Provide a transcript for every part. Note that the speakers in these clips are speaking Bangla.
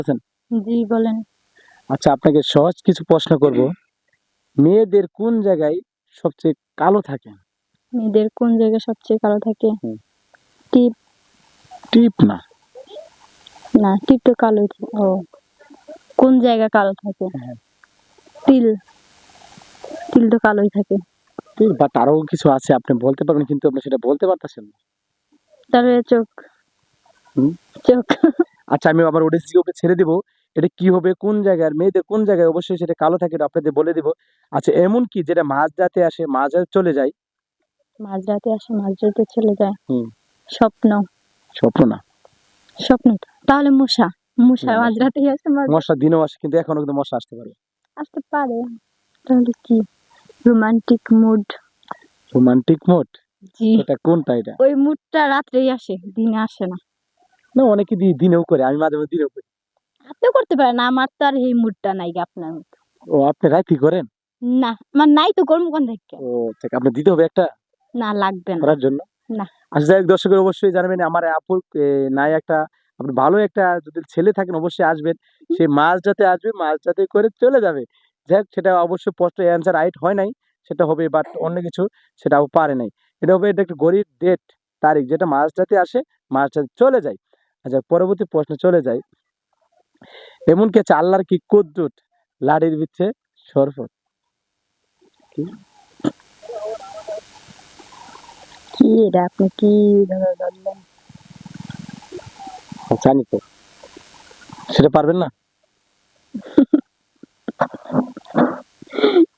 আছেন? জি বলেন। আচ্ছা, আপনাকে সহজ কিছু প্রশ্ন করব। মেয়েদের কোন জায়গায় সবচেয়ে কালো থাকে? মেয়েদের কোন জায়গায় সবচেয়ে কালো থাকে? হুম। টিপ। টিপ না। না, টিপ তো কালোই ও কোন জায়গা কালো থাকে? হ্যাঁ, তিল। তিল তো কালোই থাকে। টিপ বা আরো কিছু আছে আপনি বলতে পারবেন কিন্তু আপনি সেটা বলতে পারতেছেন না। তারপরে চোখ। হুম। চোখ। আচ্ছা, আমি আবার ওটা জিওকে ছেড়ে দিব। এটা কি হবে, কোন জায়গার মেয়েদের কোন জায়গায় অবশ্যই সেটা কালো থাকে এটা আপনাদের বলে দিব। আচ্ছা, এমন কি যেটা মাঝরাতে আসে মাঝরাতে চলে যায়? মাঝরাতে আসে মাঝরাতে চলে যায়। হুম। স্বপ্ন। স্বপ্ন না। স্বপ্ন তো। তাহলে মশা। মশা না, মশা না। মাঝরাতেই আসে মশা দিনেও আসে কিন্তু এখনো কিন্তু মশা আসতে পারে। আসতে পারে। তাহলে কি? Romantic mood. Romantic mode? জি। এটা কোনটা এটা? ওই মুডটা রাত্রেই আসে, দিনে আসে না। না, অনেকে দিনেও করে, আমি মাঝে মাঝে দিনেও করি। আপনিও করতে পারেন, আমার তো আর এই মুডটা নাই আপনার মতো। ও, আপনি রাইতি করেন? না, আমার নাই তো করবো কোন থেকে? ও ঠিক, আপনার দিতে হবে একটা না, লাগবে না। করার জন্য। না। আচ্ছা, যাই হোক, দর্শকের অবশ্যই জানবেন আমার আপুর নাই একটা, আপনি ভালো একটা যদি ছেলে থাকেন অবশ্যই আসবেন। সে মাঝরাতে আসবে, মাঝরাতে করে চলে যাবে। যাই হোক, সেটা অবশ্যই প্রশ্ন অ্যান্সার রাইট হয় নাই, সেটা হবে, বাট অন্য কিছু সেটাও পারে নাই। এটা হবে, এটা একটা ঘড়ির ডেট, তারিখ, যেটা মাঝরাতে আসে মাঝরাতে চলে যায়। আচ্ছা, পরবর্তী প্রশ্ন চলে যায়। এমন কি আছে আল্লাহর কি কুদ্দুত লাড়ির বিচ্ছে শরফত? কি? কি এটা আপনি কি ভাবে বললেন? জানি তো, সেটা পারবেন না?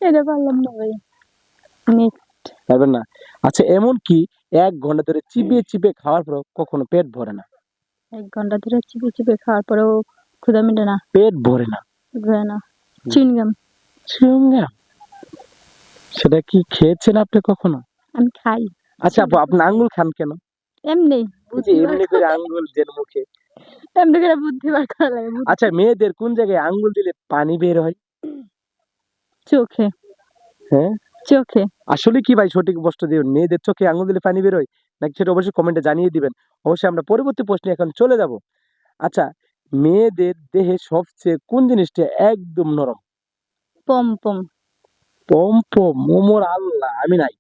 এটা পারলাম না ভাই। নেক্সট। পারবেন না? আচ্ছা, এমন কি 1 ঘন্টা ধরে চিবিয়ে চিবিয়ে খাওয়ার পর কখনো পেট ভরে না? 1 ঘন্টা ধরে চিপে চিপে খাওয়ার পরেও ক্ষুধা মেটে না। পেট ভরে না। ধরে না। চুইংগাম। চুইংগাম? সেটা কি খেয়েছেন আপনি কখনো? আমি খাই। আচ্ছা আপু, আপনি আঙ্গুল খান কেন? এমনি এই যে বুদ্ধি বার এমনি করে আঙ্গুল যে মুখে। এমনি করে বুদ্ধি বার করা লাগে আচ্ছা, বুদ্ধি। মেয়েদের কোন জায়গায় আঙ্গুল দিলে পানি বের হয়? চোখে। হ্যাঁ, চোখে। আসলে কি ভাই, সঠিক প্রশ্ন দিবেন, মেয়েদের চোখে আঙ্গুল দিলে পানি বের হয় নাকি সেটা অবশ্যই কমেন্টে জানিয়ে দিবেন। অবশ্যই আমরা পরবর্তী প্রশ্নে এখন চলে যাব। আচ্ছা, মেয়েদের দেহে সবচেয়ে কোন জিনিসটা একদম নরম? পমপম। পম মোমোর আল্লাহ, আমি নাই।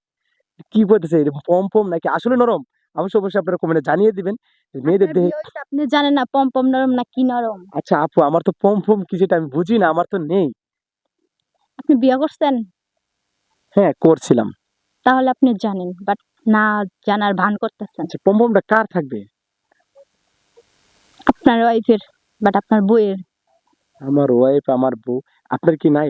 কি বলতেছে, এরকম পম নাকি আসলে নরম? অবশ্যই অবশ্যই আপনারা কমেন্টে জানিয়ে দিবেন যে মেয়েদের আপনার দেহে। বিয়ে হইছে আপনি জানেন না পমপম নরম না কি নরম? আচ্ছা আপু, আমার তো পম কি সেটা আমি বুঝি না, আমার তো নেই। আপনি বিয়ে করছেন? হ্যাঁ, করছিলাম। তাহলে আপনি জানেন, বাট না জানার ভান করতেছেন। আচ্ছা, পমটা কার থাকবে? আপনার ওয়াইফের, বাট আপনার বউয়ের। আমার ওয়াইফ, আমার বউ। আপনার কি নাই?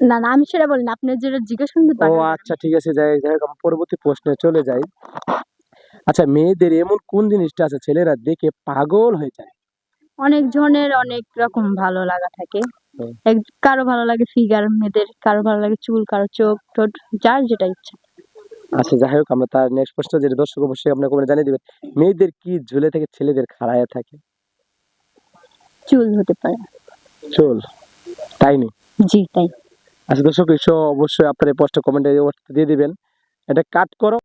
না না, আমি সেটা বলিনি, আপনি যেটা জিজ্ঞেস করলেন ও বানান। আচ্ছা, ঠিক আছে, যাই হোক, আমরা পরবর্তী প্রশ্নে চলে যাই। আচ্ছা, মেয়েদের এমন কোন জিনিসটা আছে ছেলেরা দেখে পাগল হয়ে যায়? অনেক জনের অনেক রকম ভালো লাগা থাকে। হুম। কারো ভালো লাগে ফিগার মেয়েদের, কারো ভালো লাগে চুল, কারো চোখ ঠোঁট, যার যেটা ইচ্ছা। আচ্ছা, যাই হোক, আমরা তার নেক্সট প্রশ্ন, যেটা দর্শক অবশ্যই আপনার কমেন্টে জানিয়ে দিবেন। মেয়েদের কি ঝুলে থেকে ছেলেদের খাড়ায় থাকে? চুল হতে পারে। চুল? তাই নি? জি তাই। আচ্ছা দর্শক, অবশ্যই আপনার এই পোস্টটা কমেন্টে দিয়ে দিবেন। এটা কাট করো।